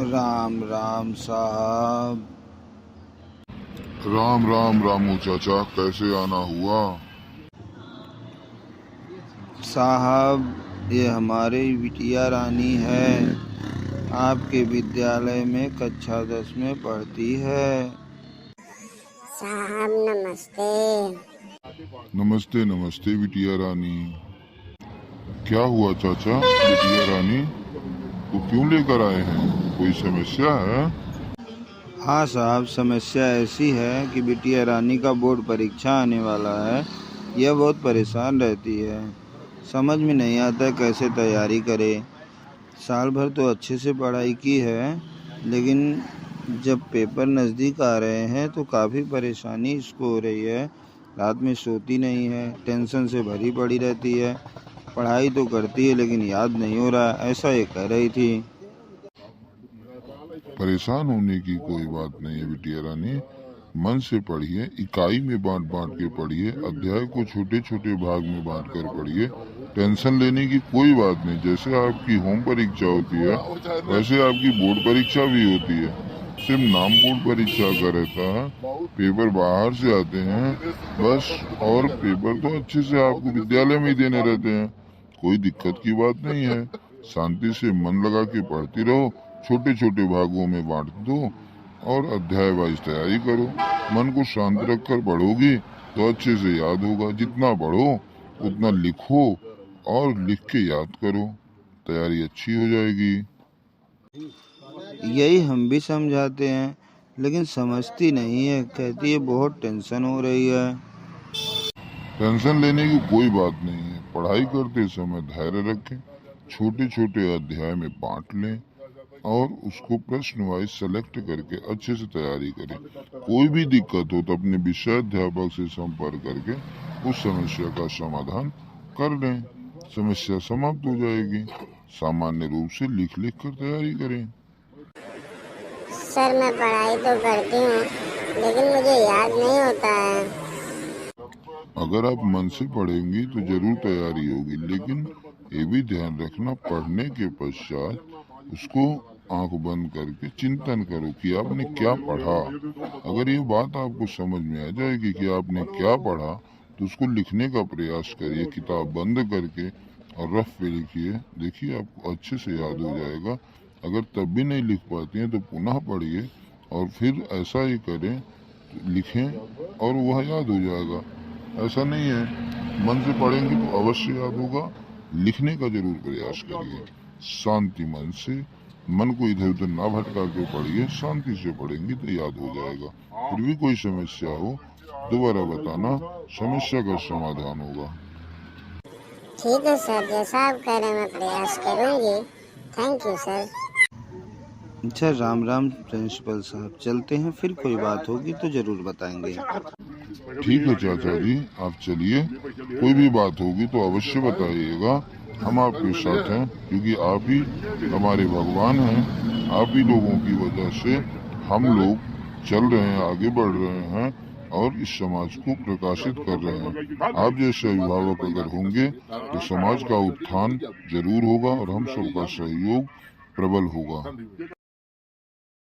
राम राम साहब। राम राम रामू चाचा, कैसे आना हुआ? साहब ये हमारी बिटिया रानी है, आपके विद्यालय में कक्षा 10 में पढ़ती है। साहब नमस्ते। नमस्ते नमस्ते बिटिया रानी। क्या हुआ चाचा, बिटिया रानी को क्यों लेकर आए हैं? कोई समस्या है? हाँ साहब, समस्या ऐसी है कि बिटिया रानी का बोर्ड परीक्षा आने वाला है। यह बहुत परेशान रहती है, समझ में नहीं आता कैसे तैयारी करे। साल भर तो अच्छे से पढ़ाई की है, लेकिन जब पेपर नज़दीक आ रहे हैं तो काफ़ी परेशानी इसको हो रही है। रात में सोती नहीं है, टेंशन से भरी पड़ी रहती है। पढ़ाई तो करती है लेकिन याद नहीं हो रहा, ऐसा ये कह रही थी। परेशान होने की कोई बात नहीं है बिटिया रानी। मन से पढ़िए, इकाई में बांट बांट के पढ़िए, अध्याय को छोटे छोटे भाग में बांट कर पढ़िए। टेंशन लेने की कोई बात नहीं। जैसे आपकी होम परीक्षा होती है वैसे आपकी बोर्ड परीक्षा भी होती है। सिर्फ नाम बोर्ड परीक्षा का रहता है, पेपर बाहर से आते हैं बस। और पेपर तो अच्छे से आपको विद्यालय में ही देने रहते हैं, कोई दिक्कत की बात नहीं है। शांति से मन लगा के पढ़ती रहो, छोटे छोटे भागों में बांट दो और अध्याय वाइज तैयारी करो। मन को शांत रखकर पढ़ोगी तो अच्छे से याद होगा। जितना पढ़ो उतना लिखो और लिख के याद करो, तैयारी अच्छी हो जाएगी। यही हम भी समझाते हैं, लेकिन समझती नहीं है। कहती है बहुत टेंशन हो रही है। टेंशन लेने की कोई बात नहीं है। पढ़ाई करते समय धैर्य रखें, छोटे छोटे अध्याय में बांट लें और उसको प्रश्न वाइज सेलेक्ट करके अच्छे से तैयारी करें। कोई भी दिक्कत हो तो अपने विषय अध्यापक से संपर्क करके उस समस्या का समाधान कर लें, समस्या समाप्त हो जाएगी। सामान्य रूप से लिख लिख कर तैयारी करें। सर मैं पढ़ाई तो करती हूँ लेकिन मुझे याद नहीं होता है। अगर आप मन से पढ़ेंगी तो जरूर तैयारी होगी, लेकिन ये भी ध्यान रखना पढ़ने के पश्चात उसको आंख बंद करके चिंतन करो कि आपने क्या पढ़ा। अगर ये बात आपको समझ में आ जाएगी कि आपने क्या पढ़ा तो उसको लिखने का प्रयास करिए, किताब बंद करके और रफ पे लिखिए। देखिए आपको अच्छे से याद हो जाएगा। अगर तब भी नहीं लिख पाती हैं तो पुनः पढ़िए और फिर ऐसा ही करें, लिखें और वह याद हो जाएगा। ऐसा नहीं है, मन से पढ़ेंगे तो अवश्य याद होगा। लिखने का जरूर प्रयास करिए, शांति मन से। मन को इधर उधर ना भटका के पढ़िए, शांति से पढ़ेंगे तो याद हो जाएगा। फिर भी कोई समस्या हो दोबारा बताना, समस्या का समाधान होगा। ठीक है सर, जैसा आप कह रहे हैं मैं प्रयास करूँगी। Thank you sir. अच्छा, राम राम प्रिंसिपल साहब, चलते हैं, फिर कोई बात होगी तो जरूर बताएंगे। ठीक है चाचा जी, आप चलिए। कोई भी बात होगी तो अवश्य बताइएगा, हम आपके साथ हैं, क्योंकि आप ही हमारे भगवान हैं। आप ही लोगों की वजह से हम लोग चल रहे हैं, आगे बढ़ रहे हैं और इस समाज को प्रकाशित कर रहे हैं। आप जैसे अभिभावक अगर होंगे तो समाज का उत्थान जरूर होगा और हम सबका सहयोग प्रबल होगा।